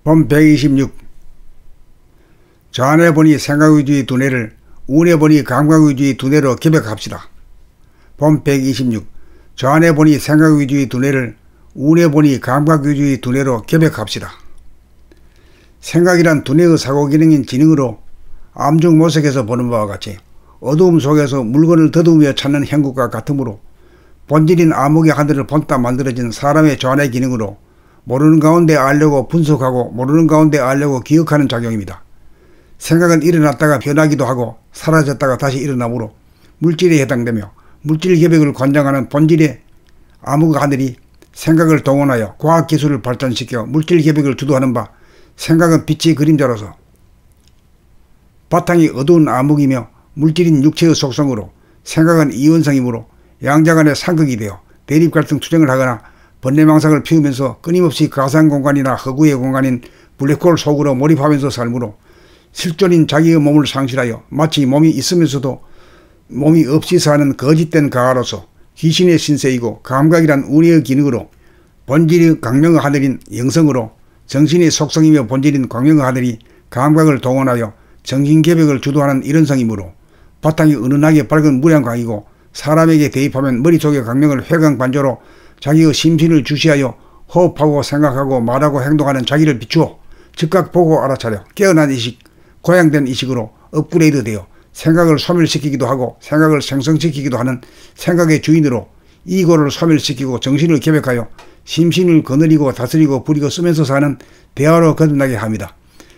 본 126. 좌뇌보니 생각위주의 두뇌를 우뇌보니 감각위주의 두뇌로 개벽합시다. 본 126. 좌뇌보니 생각위주의 두뇌를 우뇌보니 감각위주의 두뇌로 개벽합시다. 생각이란 두뇌의 사고기능인 지능으로 암중모색에서 보는 바와 같이 어두움 속에서 물건을 더듬으며 찾는 형국과 같으므로 본질인 암흑의 하늘을 본따 만들어진 사람의 좌뇌 기능으로 모르는 가운데 알려고 분석하고 모르는 가운데 알려고 기억하는 작용입니다. 생각은 일어났다가 변하기도 하고 사라졌다가 다시 일어나므로 물질에 해당되며 물질 개벽을 관장하는 본질의 암흑 하늘이 생각을 동원하여 과학기술을 발전시켜 물질 개벽을 주도하는 바, 생각은 빛의 그림자로서 바탕이 어두운 암흑이며 물질인 육체의 속성으로 생각은 이원성이므로 양자 간의 상극이 되어 대립갈등 투쟁을 하거나 번뇌망상을 피우면서 끊임없이 가상공간이나 허구의 공간인 블랙홀 속으로 몰입하면서 살므로 실존인 자기의 몸을 상실하여 마치 몸이 있으면서도 몸이 없이 사는 거짓된 가하로서 귀신의 신세이고 감각이란 운의 기능으로 본질의 강명의 하늘인 영성으로 정신의 속성이며 본질인 광명의 하늘이 감각을 동원하여 정신개벽을 주도하는 이런성이므로 바탕이 은은하게 밝은 무량광이고 사람에게 대입하면 머릿속의 강명을 회광반조로 자기의 심신을 주시하여 호흡하고 생각하고 말하고 행동하는 자기를 비추어 즉각 보고 알아차려 깨어난 의식, 고양된 의식으로 업그레이드 되어 생각을 소멸시키기도 하고 생각을 생성시키기도 하는 생각의 주인으로 이고를 소멸시키고 정신을 개벽하여 심신을 거느리고 다스리고 부리고 쓰면서 사는 대화로 거듭나게 합니다.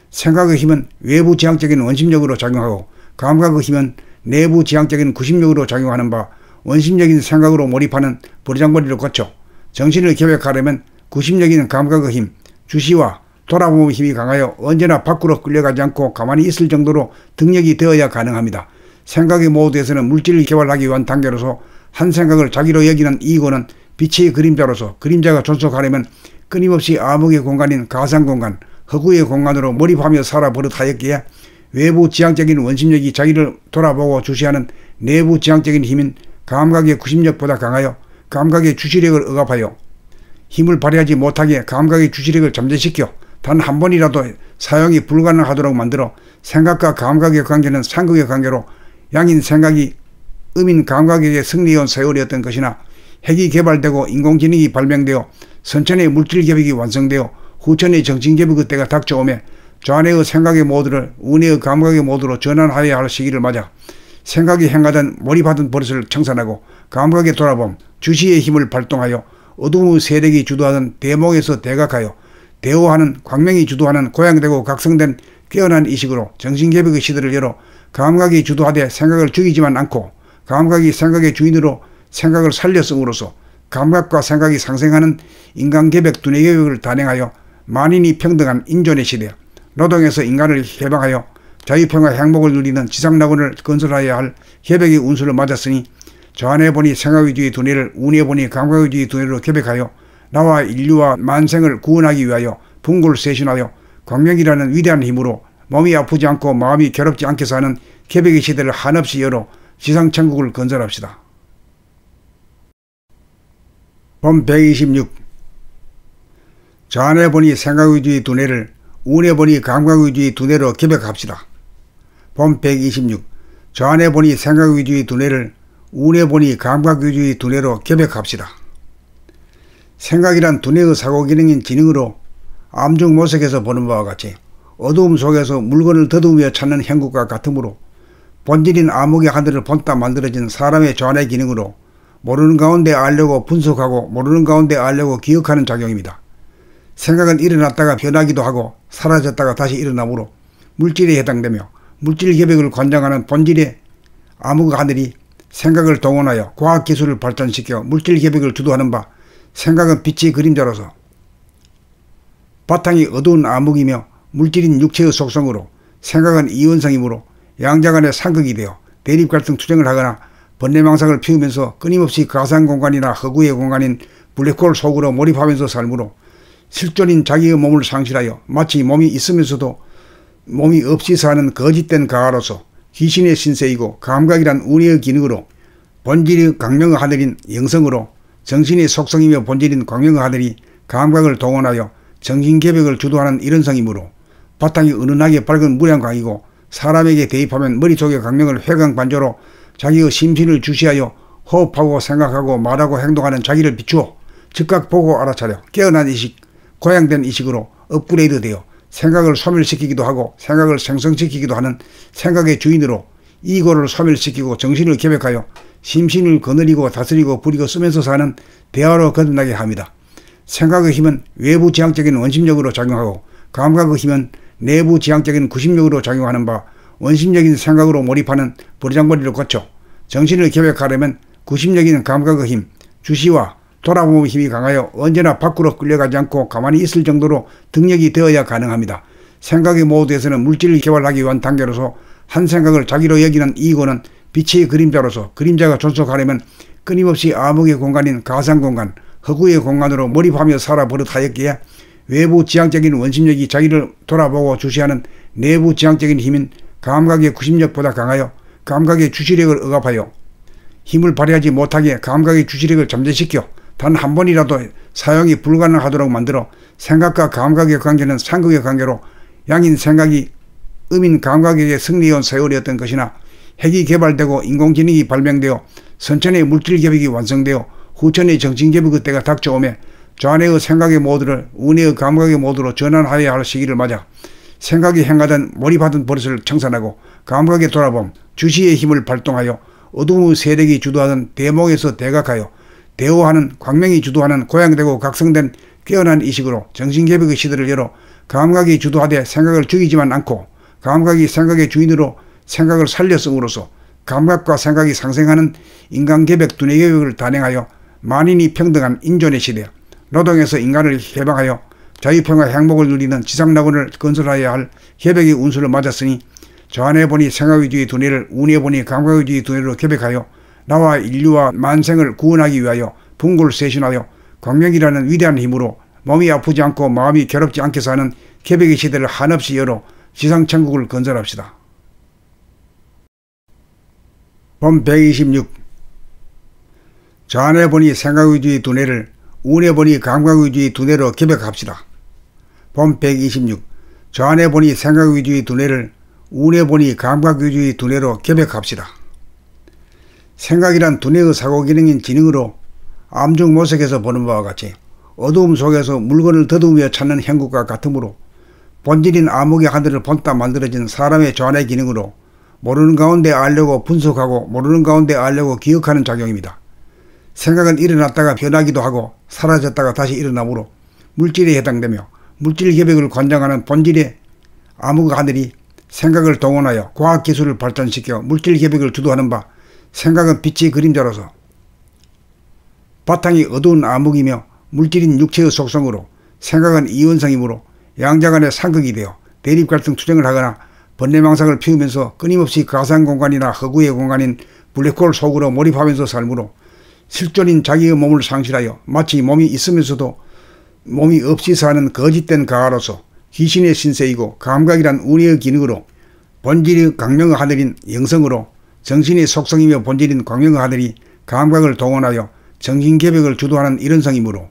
생각의 힘은 외부 지향적인 원심력으로 작용하고 감각의 힘은 내부 지향적인 구심력으로 작용하는 바, 원심적인 생각으로 몰입하는 버르장머리를 거쳐 정신을 개벽하려면 구심적인 감각의 힘, 주시와 돌아보는 힘이 강하여 언제나 밖으로 끌려가지 않고 가만히 있을 정도로 등력이 되어야 가능합니다. 생각의 모드에서는 물질을 개발하기 위한 단계로서 한 생각을 자기로 여기는 이고는 빛의 그림자로서 그림자가 존속하려면 끊임없이 암흑의 공간인 가상공간, 허구의 공간으로 몰입하며 살아버릇하였기에 외부 지향적인 원심력이 자기를 돌아보고 주시하는 내부 지향적인 힘인 감각의 구심력보다 강하여 감각의 주시력을 억압하여 힘을 발휘하지 못하게 감각의 주시력을 잠재시켜 단 한 번이라도 사용이 불가능하도록 만들어 생각과 감각의 관계는 상극의 관계로 양인 생각이 음인 감각에게 승리해온 세월이었던 것이나 핵이 개발되고 인공지능이 발명되어 선천의 물질 개벽이 완성되어 후천의 정신개벽의 때가 닥쳐오매 좌뇌의 생각의 모드를 우뇌의 감각의 모드로 전환하여야 할 시기를 맞아 생각이 행하던 몰입하던 버릇을 청산하고 감각에 돌아봄 주시의 힘을 발동하여 어둠의 세력이 주도하던 대목에서 대각하여 대오하는 광명이 주도하는 고양되고 각성된 깨어난 의식으로 정신개벽의 시대를 열어 감각이 주도하되 생각을 죽이지만 않고 감각이 생각의 주인으로 생각을 살렸음으로써 감각과 생각이 상생하는 인간개벽 두뇌개벽을 단행하여 만인이 평등한 인존의 시대, 노동에서 인간을 해방하여 자유평화 행복을 누리는 지상낙원을 건설하여야 할 개벽의 운수를 맞았으니 좌뇌보니 생각위주의 두뇌를 우뇌보니 감각위주의 두뇌로 개벽하여 나와 인류와 만생을 구원하기 위하여 분골쇄신하여 광명이라는 위대한 힘으로 몸이 아프지 않고 마음이 괴롭지 않게 사는 개벽의 시대를 한없이 열어 지상천국을 건설합시다. 본 126. 좌뇌보니 생각위주의 두뇌를 우뇌보니 감각위주의 두뇌로 개벽합시다. 본 126. 좌뇌보니 생각위주의 두뇌를 우뇌보니 감각위주의 두뇌로 개벽합시다. 생각이란 두뇌의 사고기능인 지능으로 암중모색에서 보는 바와 같이 어두움 속에서 물건을 더듬으며 찾는 형국과 같으므로 본질인 암흑의 하늘을 본따 만들어진 사람의 좌뇌 기능으로 모르는 가운데 알려고 분석하고 모르는 가운데 알려고 기억하는 작용입니다. 생각은 일어났다가 변하기도 하고 사라졌다가 다시 일어나므로 물질에 해당되며 물질 개벽을 관장하는 본질의 암흑 하늘이 생각을 동원하여 과학기술을 발전시켜 물질 개벽을 주도하는 바, 생각은 빛의 그림자로서 바탕이 어두운 암흑이며 물질인 육체의 속성으로 생각은 이원성이므로 양자 간의 상극이 되어 대립갈등 투쟁을 하거나 번뇌망상을 피우면서 끊임없이 가상공간이나 허구의 공간인 블랙홀 속으로 몰입하면서 살므로 실존인 자기의 몸을 상실하여 마치 몸이 있으면서도 몸이 없이 사는 거짓된 가하로서 귀신의 신세이고 감각이란 운의 기능으로 본질의 강명의 하늘인 영성으로 정신의 속성이며 본질인 광명의 하늘이 감각을 동원하여 정신개벽을 주도하는 일원성이므로 바탕이 은은하게 밝은 무량광이고 사람에게 대입하면 머릿속의 강령을 회광반조로 자기의 심신을 주시하여 호흡하고 생각하고 말하고 행동하는 자기를 비추어 즉각 보고 알아차려 깨어난 의식, 고양된 의식으로 업그레이드되어 생각을 소멸시키기도 하고 생각을 생성시키기도 하는 생각의 주인으로 이고를 소멸시키고 정신을 개벽하여 심신을 거느리고 다스리고 부리고 쓰면서 사는 대화로 거듭나게 합니다. 생각의 힘은 외부 지향적인 원심력으로 작용하고 감각의 힘은 내부 지향적인 구심력으로 작용하는 바 원심적인 생각으로 몰입하는 버르장머리를 거쳐 정신을 개벽하려면 구심적인 감각의 힘, 주시와 돌아보는 힘이 강하여 언제나 밖으로 끌려가지 않고 가만히 있을 정도로 등력이 되어야 가능합니다. 생각의 모드에서는 물질을 개발하기 위한 단계로서 한 생각을 자기로 여기는 이고는 빛의 그림자로서 그림자가 존속하려면 끊임없이 암흑의 공간인 가상공간, 허구의 공간으로 몰입하며 살아버릇하였기에 외부 지향적인 원심력이 자기를 돌아보고 주시하는 내부 지향적인 힘인 감각의 구심력보다 강하여 감각의 주시력을 억압하여 힘을 발휘하지 못하게 감각의 주시력을 잠재시켜 단 한 번이라도 사용이 불가능하도록 만들어 생각과 감각의 관계는 상극의 관계로 양인 생각이 음인 감각에게 승리해온 세월이었던 것이나 핵이 개발되고 인공지능이 발명되어 선천의 물질개벽이 완성되어 후천의 정신개벽의 때가 닥쳐오매 좌뇌의 생각의 모드를 우뇌의 감각의 모드로 전환하여야 할 시기를 맞아 생각이 행하던 몰입하던 버릇을 청산하고 감각에 돌아봄 주시의 힘을 발동하여 어두움의 세력이 주도하던 대목에서 대각하여 대오하는 광명이 주도하는 고양되고 각성된 깨어난 의식으로 정신개벽의 시대를 열어 감각이 주도하되 생각을 죽이지만 않고 감각이 생각의 주인으로 생각을 살렸음으로써 감각과 생각이 상생하는 인간개벽 두뇌개벽을 단행하여 만인이 평등한 인존의 시대 노동에서 인간을 해방하여 자유평화 행복을 누리는 지상낙원을 건설하여야 할 개벽의 운수를 맞았으니 좌뇌보니 생각의주의 두뇌를 우뇌보니 감각의주의 두뇌로 개벽하여 나와 인류와 만생을 구원하기 위하여 분굴쇄신하여 광명이라는 위대한 힘으로 몸이 아프지 않고 마음이 괴롭지 않게 사는 개벽의 시대를 한없이 열어 지상천국을 건설합시다. 본 126 좌뇌보니 생각의주의 두뇌를 우뇌보니 감각의주의 두뇌로 개벽합시다. 본 126 좌뇌보니 생각의주의 두뇌를 우뇌보니 감각의주의 두뇌로 개벽합시다. 생각이란 두뇌의 사고기능인 지능으로 암중모색에서 보는 바와 같이 어두움 속에서 물건을 더듬으며 찾는 형국과 같으므로 본질인 암흑의 하늘을 본따 만들어진 사람의 좌뇌 기능으로 모르는 가운데 알려고 분석하고 모르는 가운데 알려고 기억하는 작용입니다. 생각은 일어났다가 변하기도 하고 사라졌다가 다시 일어나므로 물질에 해당되며 물질 개벽을 관장하는 본질의 암흑 하늘이 생각을 동원하여 과학기술을 발전시켜 물질 개벽을 주도하는 바 생각은 빛의 그림자로서 바탕이 어두운 암흑이며 물질인 육체의 속성으로 생각은 이원성이므로 양자 간의 상극이 되어 대립갈등 투쟁을 하거나 번뇌망상을 피우면서 끊임없이 가상공간이나 허구의 공간인 블랙홀 속으로 몰입하면서 살므로 실존인 자기의 몸을 상실하여 마치 몸이 있으면서도 몸이 없이 사는 거짓된 가하로서 귀신의 신세이고 감각이란 운의 기능으로 본질의 강명의 하늘인 영성으로 정신의 속성이며 본질인 광명의 하늘이 감각을 동원하여 정신개벽을 주도하는 일원성이므로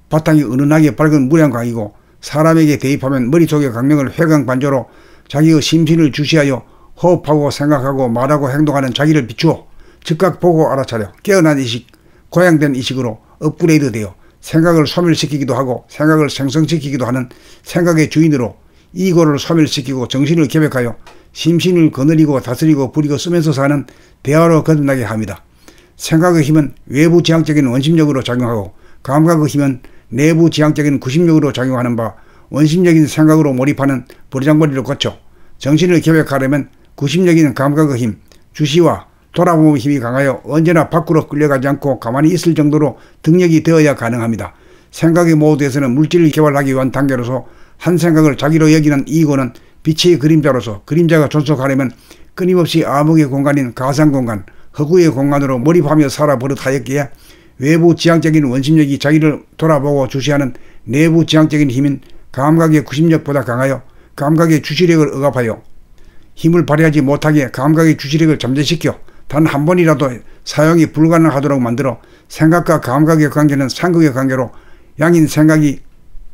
바탕이 은은하게 밝은 무량광이고 사람에게 대입하면 머릿속의 강명을 회광반조로 자기의 심신을 주시하여 호흡하고 생각하고 말하고 행동하는 자기를 비추어 즉각 보고 알아차려 깨어난 의식, 고양된 의식으로 업그레이드되어 생각을 소멸시키기도 하고 생각을 생성시키기도 하는 생각의 주인으로 이고를 소멸시키고 정신을 개벽하여 심신을 거느리고 다스리고 부리고 쓰면서 사는 대화로 거듭나게 합니다. 생각의 힘은 외부 지향적인 원심력으로 작용하고 감각의 힘은 내부 지향적인 구심력으로 작용하는 바 원심적인 생각으로 몰입하는 버르장머리를 거쳐 정신을 개벽하려면 구심적인 감각의 힘, 주시와 돌아보는 힘이 강하여 언제나 밖으로 끌려가지 않고 가만히 있을 정도로 등력이 되어야 가능합니다. 생각의 모드에서는 물질을 개발하기 위한 단계로서 한 생각을 자기로 여기는 이고는 빛의 그림자로서 그림자가 존속하려면 끊임없이 암흑의 공간인 가상공간, 허구의 공간으로 몰입하며 살아버릇하였기에 외부 지향적인 원심력이 자기를 돌아보고 주시하는 내부 지향적인 힘인 감각의 구심력보다 강하여 감각의 주시력을 억압하여 힘을 발휘하지 못하게 감각의 주시력을 잠재시켜 단 한 번이라도 사용이 불가능하도록 만들어 생각과 감각의 관계는 상극의 관계로 양인 생각이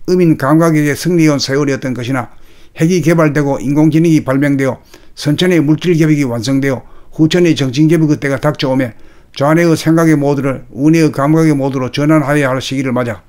어민 감각에게 승리해온 세월이었던 것이나 핵이 개발되고 인공지능이 발명되어 선천의 물질개벽이 완성되어 후천의 정신개벽의 때가 닥쳐오매 좌뇌의 생각의 모드를 우뇌의 감각의 모드로 전환하여야 할 시기를 맞아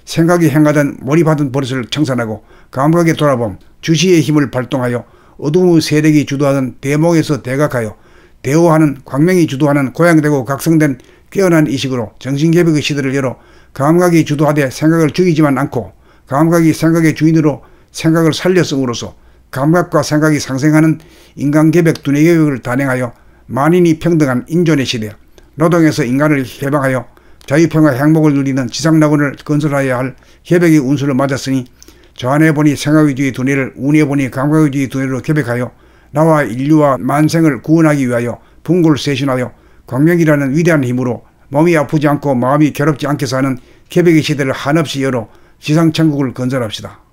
생각이 행하던 몰입하던 버릇을 청산하고 감각에 돌아봄 주시의 힘을 발동하여 어두움의 세력이 주도하던 대목에서 대각하여 대오하는 광명이 주도하는 고양되고 각성된 깨어난 의식으로 정신개벽의 시대를 열어 감각이 주도하되 생각을 죽이지만 않고 감각이 생각의 주인으로 생각을 살렸음으로써 감각과 생각이 상생하는 인간개벽 두뇌개벽을 단행하여 만인이 평등한 인존의 시대 노동에서 인간을 해방하여 자유평화 행복을 누리는 지상낙원을 건설하여야 할 개벽의 운수를 맞았으니 좌뇌본이 생각의주의 두뇌를 우뇌본이 감각의주의 두뇌로 개벽하여 나와 인류와 만생을 구원하기 위하여 분골 쇄신하여 광명이라는 위대한 힘으로 몸이 아프지 않고 마음이 괴롭지 않게 사는 개벽의 시대를 한없이 열어 지상천국을 건설합시다.